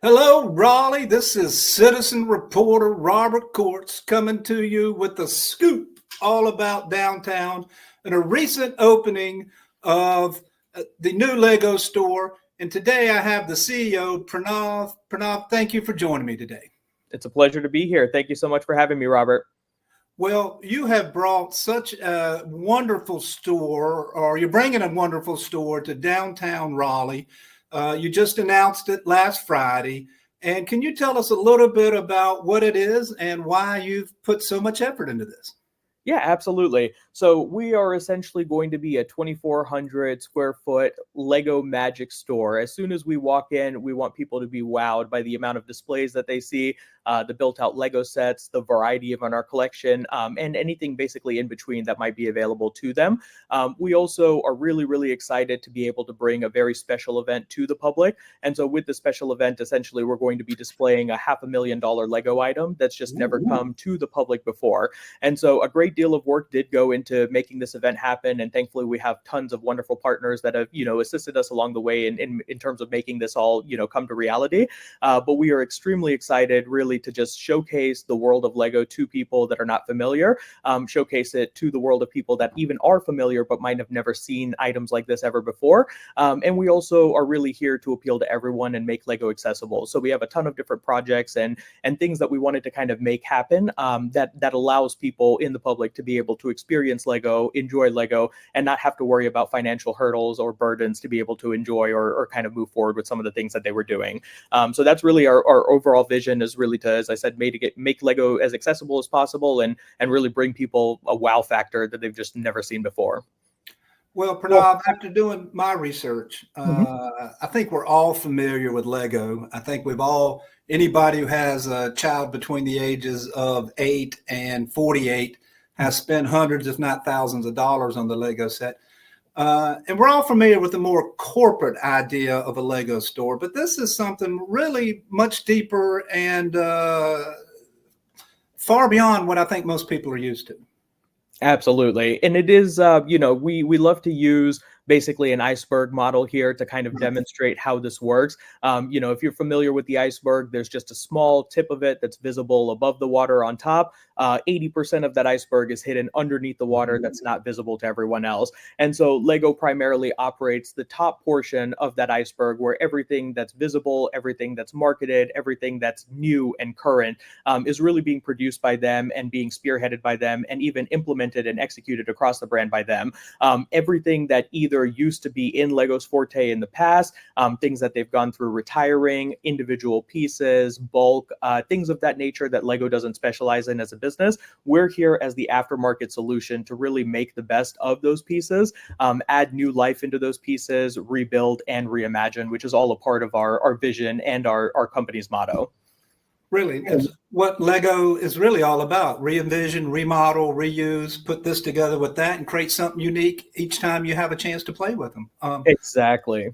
Hello, Raleigh. This is citizen reporter Robert Courts coming to you with the scoop all about downtown and a recent opening of the new Lego store. And today I have the CEO, Pranav. Pranav, thank you for joining me today. It's a pleasure to be here. Thank you so much for having me, Robert. Well, you have brought such a wonderful store, or you're bringing a wonderful store to downtown Raleigh. You just announced it last Friday. And can you tell us a little bit about what it is and why you've put so much effort into this? Yeah, absolutely. So we are essentially going to be a 2,400 square foot Lego Magic store. As soon as we walk in, we want people to be wowed by the amount of displays that they see, the built-out Lego sets, the variety of in our collection, and anything basically in between that might be available to them. We also are really, really excited to be able to bring a very special event to the public. And so with the special event, essentially, we're going to be displaying a $500,000 Lego item that's just never come to the public before. And so a great deal of work did go into making this event happen, and thankfully we have tons of wonderful partners that have assisted us along the way in terms of making this all come to reality. But we are extremely excited really to just showcase the world of Lego to people that are not familiar, showcase it to the world of people that even are familiar but might have never seen items like this ever before. And we also are really here to appeal to everyone and make Lego accessible. So we have a ton of different projects and things that we wanted to kind of make happen, that allows people in the public to be able to experience Lego, enjoy Lego, and not have to worry about financial hurdles or burdens to be able to enjoy or kind of move forward with some of the things that they were doing. So that's really our overall vision, is really to, as I said, make Lego as accessible as possible and really bring people a wow factor that they've just never seen before. Well, Pranav, after doing my research, Mhm. I think we're all familiar with Lego. I think anybody who has a child between the ages of 8 and 48 has spent hundreds, if not thousands of dollars on the Lego set. And we're all familiar with the more corporate idea of a Lego store, but this is something really much deeper and far beyond what I think most people are used to. Absolutely. And it is, we love to use basically an iceberg model here to kind of demonstrate how this works. If you're familiar with the iceberg, there's just a small tip of it that's visible above the water on top. 80% of that iceberg is hidden underneath the water that's not visible to everyone else. And so Lego primarily operates the top portion of that iceberg, where everything that's visible, everything that's marketed, everything that's new and current is really being produced by them and being spearheaded by them and even implemented and executed across the brand by them. Everything that either used to be in Lego's forte in the past, things that they've gone through retiring, individual pieces, bulk, things of that nature that Lego doesn't specialize in as a business. We're here as the aftermarket solution to really make the best of those pieces, add new life into those pieces, rebuild and reimagine, which is all a part of our vision and our company's motto. Really, it's what Lego is really all about. Re-envision, remodel, reuse, put this together with that and create something unique each time you have a chance to play with them. Exactly.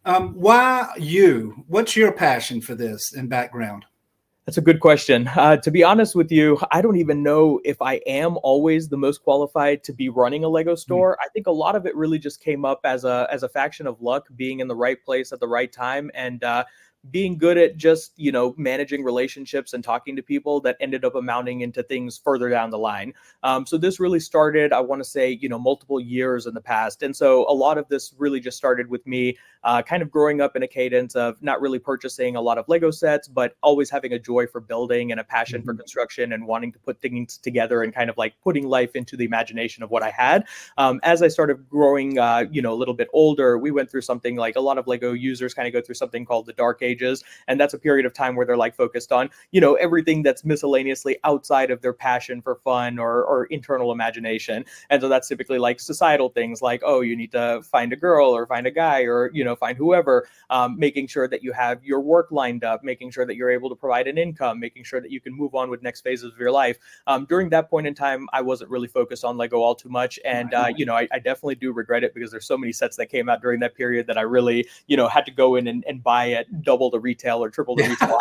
Why you? What's your passion for this and background? That's a good question. To be honest with you, I don't even know if I am always the most qualified to be running a Lego store. I think a lot of it really just came up as a faction of luck, being in the right place at the right time, and being good at just managing relationships and talking to people that ended up amounting into things further down the line. So this really started, I want to say, multiple years in the past. And so a lot of this really just started with me kind of growing up in a cadence of not really purchasing a lot of Lego sets, but always having a joy for building and a passion for construction and wanting to put things together and kind of like putting life into the imagination of what I had. As I started growing, a little bit older, we went through something like a lot of Lego users kind of go through something called the dark ages. And that's a period of time where they're like focused on, everything that's miscellaneously outside of their passion for fun or internal imagination. And so that's typically like societal things like, oh, you need to find a girl or find a guy or, find whoever, making sure that you have your work lined up, making sure that you're able to provide an income, making sure that you can move on with next phases of your life. During that point in time, I wasn't really focused on Lego all too much. And, I definitely do regret it because there's so many sets that came out during that period that I really, had to go in and buy at double the retail or triple the retail.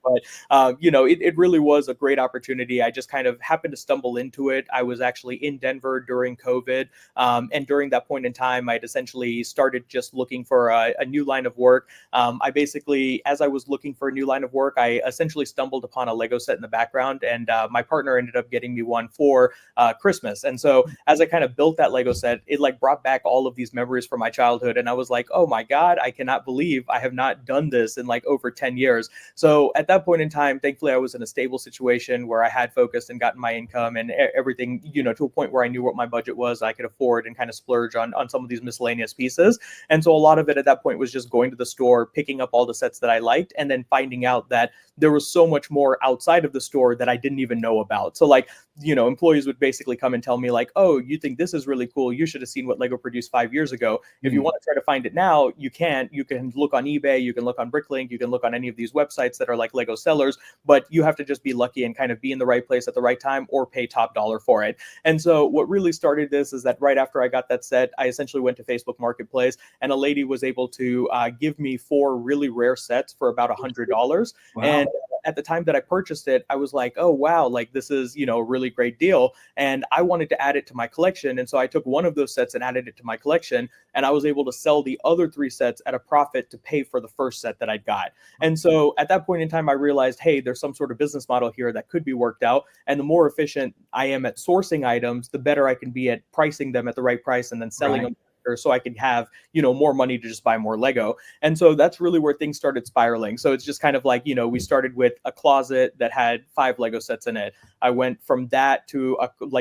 But it really was a great opportunity. I just kind of happened to stumble into it. I was actually in Denver during COVID, and during that point in time, I'd essentially started just looking for a new line of work. I basically, as I was looking for a new line of work, I essentially stumbled upon a Lego set in the background, and my partner ended up getting me one for Christmas. And so as I kind of built that Lego set, it like brought back all of these memories from my childhood, and I was like, oh my God, I cannot believe I have not done this in like over 10 years. So at that point in time, thankfully, I was in a stable situation where I had focused and gotten my income and everything, to a point where I knew what my budget was, I could afford and kind of splurge on some of these miscellaneous pieces. And so a lot of it at that point was just going to the store, picking up all the sets that I liked, and then finding out that there was so much more outside of the store that I didn't even know about. So like, employees would basically come and tell me like, oh, you think this is really cool. You should have seen what Lego produced 5 years ago. If you want to try to find it now, you can look on eBay, you can look on Bricklink, you can look on any of these websites that are like Lego sellers, but you have to just be lucky and kind of be in the right place at the right time or pay top dollar for it. And so what really started this is that right after I got that set, I essentially went to Facebook Marketplace, and a lady was able to give me 4 really rare sets for about $100. Wow. And at the time that I purchased it, I was like, oh, wow, like this is, a really great deal. And I wanted to add it to my collection. And so I took one of those sets and added it to my collection. And I was able to sell the other 3 sets at a profit to pay for the first set that I got. And so at that point in time, I realized, hey, there's some sort of business model here that could be worked out. And the more efficient I am at sourcing items, the better I can be at pricing them at the right price and then selling them, so I can have, more money to just buy more Lego. And so that's really where things started spiraling. So it's just kind of like, we started with a closet that had 5 Lego sets in it. I went from that to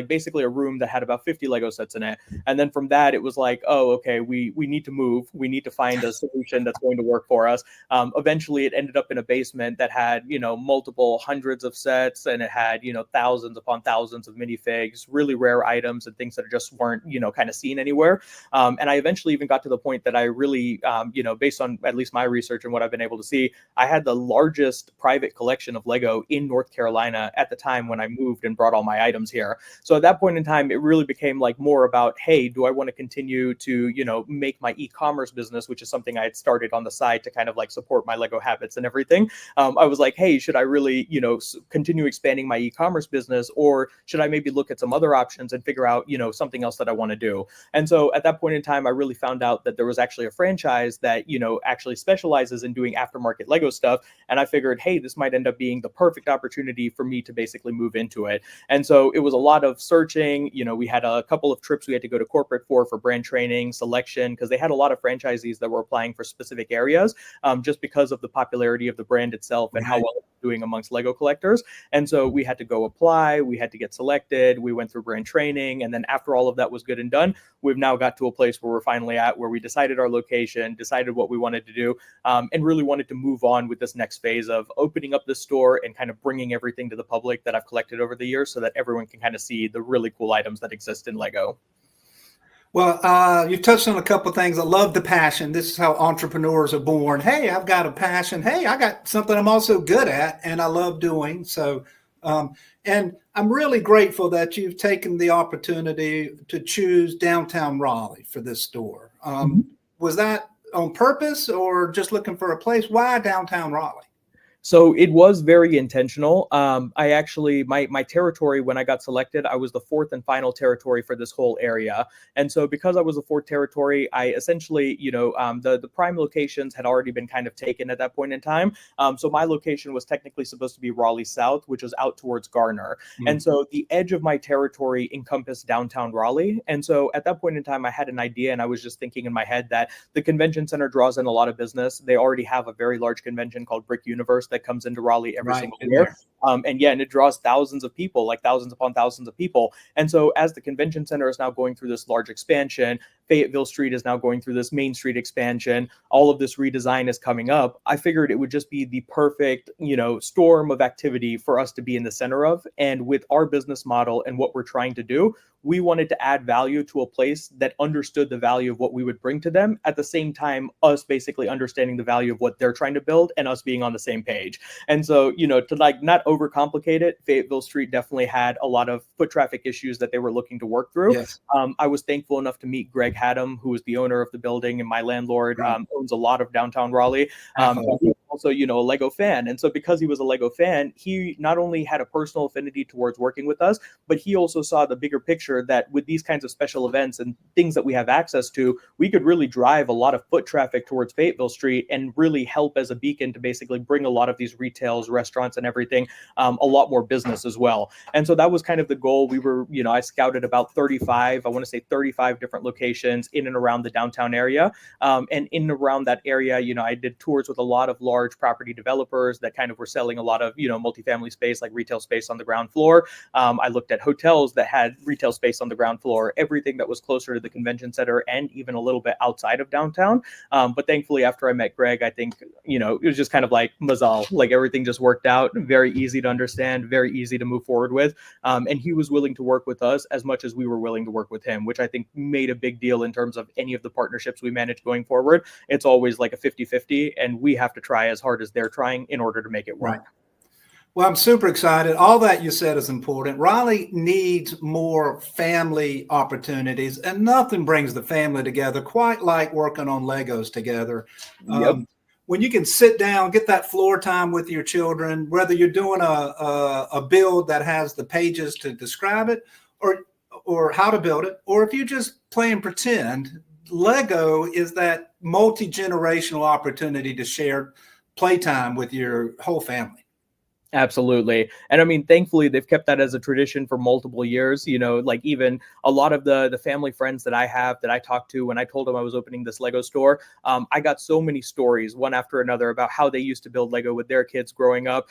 basically a room that had about 50 Lego sets in it. And then from that, it was like, oh, okay, we need to move. We need to find a solution that's going to work for us. Eventually, it ended up in a basement that had, multiple hundreds of sets, and it had, thousands upon thousands of minifigs, really rare items and things that just weren't, kind of seen anywhere. And I eventually even got to the point that I really, based on at least my research and what I've been able to see, I had the largest private collection of Lego in North Carolina at the time when I moved and brought all my items here. So at that point in time, it really became like more about, hey, do I want to continue to, make my e-commerce business, which is something I had started on the side to kind of like support my Lego habits and everything. I was like, hey, should I really, continue expanding my e-commerce business, or should I maybe look at some other options and figure out, something else that I want to do? And so at that point in time, I really found out that there was actually a franchise that, actually specializes in doing aftermarket Lego stuff. And I figured, hey, this might end up being the perfect opportunity for me to basically move into it. And so it was a lot of searching. We had a couple of trips we had to go to corporate for brand training, selection, because they had a lot of franchisees that were applying for specific areas, just because of the popularity of the brand itself and how well it was doing amongst Lego collectors. And so we had to go apply, we had to get selected, we went through brand training. And then after all of that was good and done, we've now got to a place where we're finally at, where we decided our location, decided what we wanted to do, and really wanted to move on with this next phase of opening up the store and kind of bringing everything to the public that I've collected over the years, so that everyone can kind of see the really cool items that exist in Lego. Well, you've touched on a couple of things. I love the passion. This is how entrepreneurs are born. Hey, I've got a passion. Hey, I got something I'm also good at and I love doing. So, and I'm really grateful that you've taken the opportunity to choose downtown Raleigh for this store. Was that on purpose or just looking for a place? Why downtown Raleigh? So it was very intentional. I actually, my territory, when I got selected, I was the 4th and final territory for this whole area. And so because I was the 4th territory, I essentially, the prime locations had already been kind of taken at that point in time. So my location was technically supposed to be Raleigh South, which was out towards Garner. And so the edge of my territory encompassed downtown Raleigh. And so at that point in time, I had an idea, and I was just thinking in my head that the convention center draws in a lot of business. They already have a very large convention called Brick Universe that comes into Raleigh every single year. And it draws thousands of people, like thousands upon thousands of people. And so as the convention center is now going through this large expansion, Fayetteville Street is now going through this Main Street expansion, all of this redesign is coming up. I figured it would just be the perfect, storm of activity for us to be in the center of. And with our business model and what we're trying to do, we wanted to add value to a place that understood the value of what we would bring to them, at the same time, us basically understanding the value of what they're trying to build and us being on the same page. And so, to like not overcomplicate it, Fayetteville Street definitely had a lot of foot traffic issues that they were looking to work through. Yes. I was thankful enough to meet Greg Haddam, who is the owner of the building, and my landlord owns a lot of downtown Raleigh. also, you know, a Lego fan. And so because he was a Lego fan, he not only had a personal affinity towards working with us, but he also saw the bigger picture that with these kinds of special events and things that we have access to, we could really drive a lot of foot traffic towards Fayetteville Street and really help as a beacon to basically bring a lot of these retails, restaurants, and everything, a lot more business as well. And so that was kind of the goal. We were, you know, I scouted about 35, I want to say 35 different locations in and around the downtown area. And in and around that area, you know, I did tours with a lot of large property developers that kind of were selling a lot of, you know, multifamily space, like retail space on the ground floor. I looked at hotels that had retail space on the ground floor, everything that was closer to the convention center and even a little bit outside of downtown. But thankfully, after I met Greg, I think, you know, it was just kind of like mazal, like everything just worked out, very easy to understand, very easy to move forward with. And he was willing to work with us as much as we were willing to work with him, which I think made a big deal in terms of any of the partnerships we manage going forward. It's always like a 50-50, and we have to try as hard as they're trying in order to make it work. Right. Well, I'm super excited. All that you said is important. Raleigh needs more family opportunities, and nothing brings the family together quite like working on Legos together. Yep. When you can sit down, get that floor time with your children, whether you're doing a build that has the pages to describe it, or how to build it, or if you just play and pretend, Lego is that multi-generational opportunity to share playtime with your whole family. Absolutely. And I mean, thankfully, they've kept that as a tradition for multiple years. You know, like even a lot of the family friends that I have that I talked to when I told them I was opening this Lego store, I got so many stories, one after another, about how they used to build Lego with their kids growing up,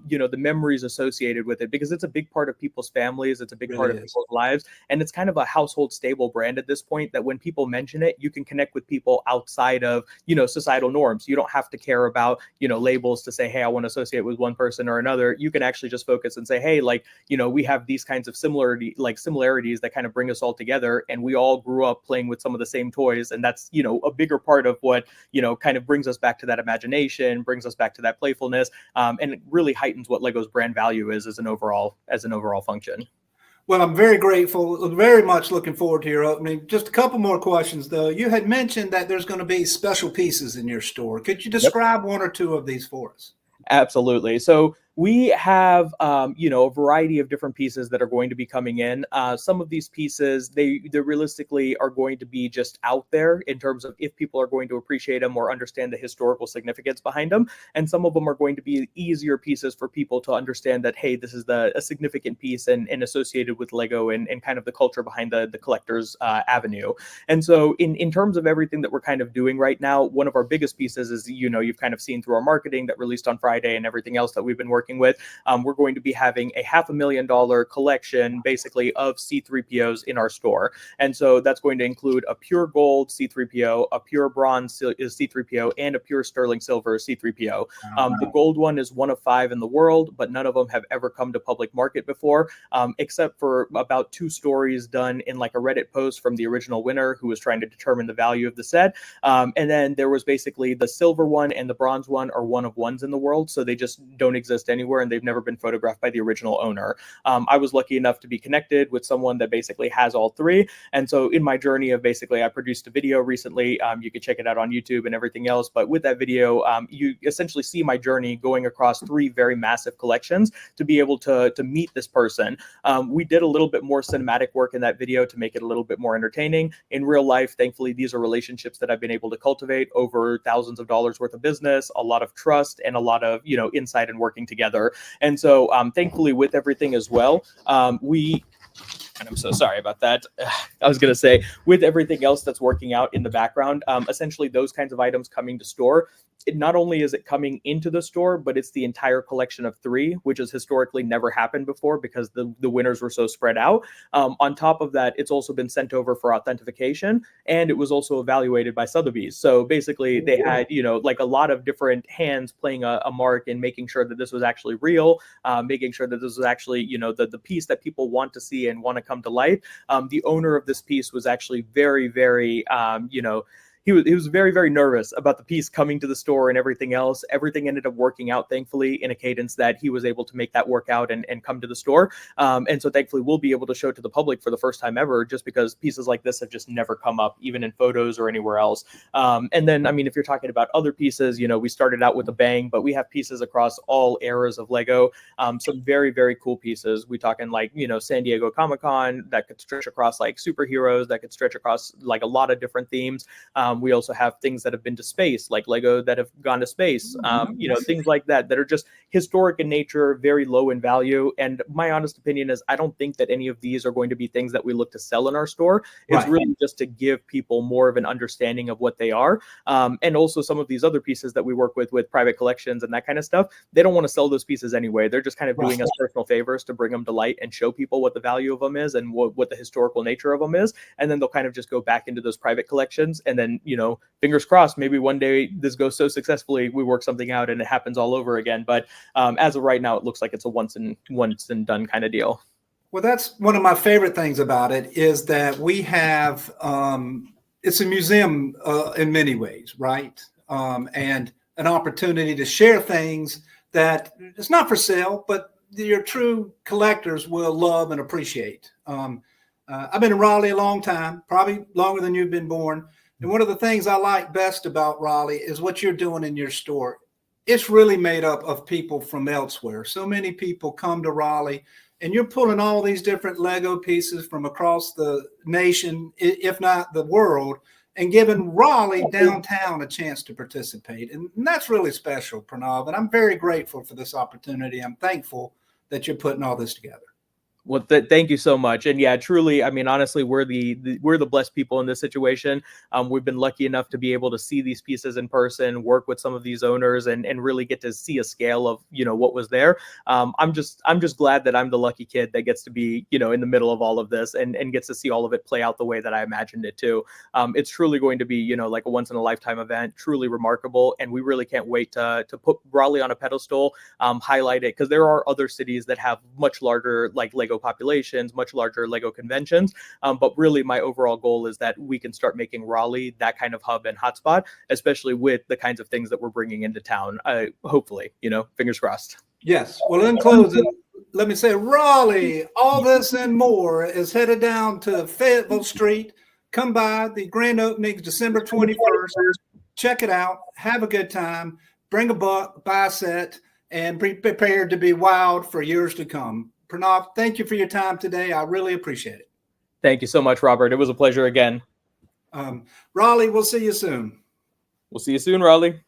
you know, the memories associated with it, because it's a big part of people's families. It's a big part of people's lives. And it's kind of a household stable brand at this point that when people mention it, you can connect with people outside of, you know, societal norms. You don't have to care about, you know, labels to say, hey, I want to associate with one person or another. You can actually just focus and say, hey, like, you know, we have these kinds of similarities that kind of bring us all together, and we all grew up playing with some of the same toys. And that's, you know, a bigger part of what, you know, kind of brings us back to that imagination, brings us back to that playfulness, and it really heightens what Lego's brand value is as an overall function. Well, I'm very grateful, very much looking forward to your opening. Just a couple more questions, though. You had mentioned that there's going to be special pieces in your store. Could you describe one or two of these for us? Absolutely. So we have, you know, a variety of different pieces that are going to be coming in. Some of these pieces, they realistically are going to be just out there in terms of if people are going to appreciate them or understand the historical significance behind them. And some of them are going to be easier pieces for people to understand that, hey, this is a significant piece and associated with Lego and kind of the culture behind the collector's avenue. And so in terms of everything that we're kind of doing right now, one of our biggest pieces is, you know, you've kind of seen through our marketing that released on Friday and everything else that we've been working with. We're going to be having a $500,000 collection basically of C3POs in our store. And so that's going to include a pure gold C3PO, a pure bronze C3PO, and a pure sterling silver C3PO. The gold one is one of 5 in the world, but none of them have ever come to public market before, except for about 2 stories done in like a Reddit post from the original winner who was trying to determine the value of the set. And then there was basically the silver one and the bronze one are one of ones in the world. So they just don't exist anywhere, and they've never been photographed by the original owner. I was lucky enough to be connected with someone that basically has all 3. And so in my journey of basically, I produced a video recently. You can check it out on YouTube and everything else. But with that video, you essentially see my journey going across 3 very massive collections to be able to meet this person. We did a little bit more cinematic work in that video to make it a little bit more entertaining. In real life, thankfully, these are relationships that I've been able to cultivate over thousands of dollars worth of business, a lot of trust, and a lot of, you know, insight and working together. And so thankfully with everything as well, and I'm so sorry about that. I was going to say, with everything else that's working out in the background, essentially those kinds of items coming to store, not only is it coming into the store, but it's the entire collection of 3, which has historically never happened before because the winners were so spread out. On top of that, it's also been sent over for authentication, and it was also evaluated by Sotheby's. So basically they had, you know, like a lot of different hands playing a mark and making sure that this was actually real, making sure that this was actually, you know, the piece that people want to see and want to come to life. The owner of this piece was actually very, very, you know, he was very, very nervous about the piece coming to the store and everything else. Everything ended up working out, thankfully, in a cadence that he was able to make that work out and come to the store. And so thankfully we'll be able to show it to the public for the first time ever, just because pieces like this have just never come up, even in photos or anywhere else. And then, I mean, if you're talking about other pieces, you know, we started out with a bang, but we have pieces across all eras of Lego. Some very, very cool pieces. We talking like, you know, San Diego Comic-Con that could stretch across like superheroes, that could stretch across like a lot of different themes. We also have things that have been to space, like Lego that have gone to space, you know, things like that, that are just historic in nature, very low in value. And my honest opinion is I don't think that any of these are going to be things that we look to sell in our store. It's really just to give people more of an understanding of what they are. And also some of these other pieces that we work with private collections and that kind of stuff, they don't want to sell those pieces anyway. They're just kind of doing us personal favors to bring them to light and show people what the value of them is and what the historical nature of them is. And then they'll kind of just go back into those private collections. And then, you know, fingers crossed, maybe one day this goes so successfully, we work something out and it happens all over again. But as of right now, it looks like it's a once and done kind of deal. Well, that's one of my favorite things about it is that we have, it's a museum in many ways, right? And an opportunity to share things that it's not for sale, but your true collectors will love and appreciate. I've been in Raleigh a long time, probably longer than you've been born. And one of the things I like best about Raleigh is what you're doing in your store. It's really made up of people from elsewhere. So many people come to Raleigh, and you're pulling all these different Lego pieces from across the nation, if not the world, and giving Raleigh downtown a chance to participate. And that's really special, Pranav. And I'm very grateful for this opportunity. I'm thankful that you're putting all this together. Well, thank you so much. And yeah, truly, I mean, honestly, we're the blessed people in this situation. We've been lucky enough to be able to see these pieces in person, work with some of these owners, and really get to see a scale of, you know, what was there. I'm just glad that I'm the lucky kid that gets to be, you know, in the middle of all of this and gets to see all of it play out the way that I imagined it to. It's truly going to be, you know, like a once in a lifetime event, truly remarkable. And we really can't wait to put Raleigh on a pedestal, highlight it, because there are other cities that have much larger, like Lego populations, much larger Lego conventions. But really my overall goal is that we can start making Raleigh that kind of hub and hotspot, especially with the kinds of things that we're bringing into town. Hopefully, you know, fingers crossed. Yes. Well, in closing, let me say Raleigh, all this and more is headed down to Fayetteville Street. Come by. The grand opening is December 21st. Check it out. Have a good time. Bring a book, buy a set, and be prepared to be wowed for years to come. Pranav, thank you for your time today. I really appreciate it. Thank you so much, Robert. It was a pleasure again. Raleigh, we'll see you soon. We'll see you soon, Raleigh.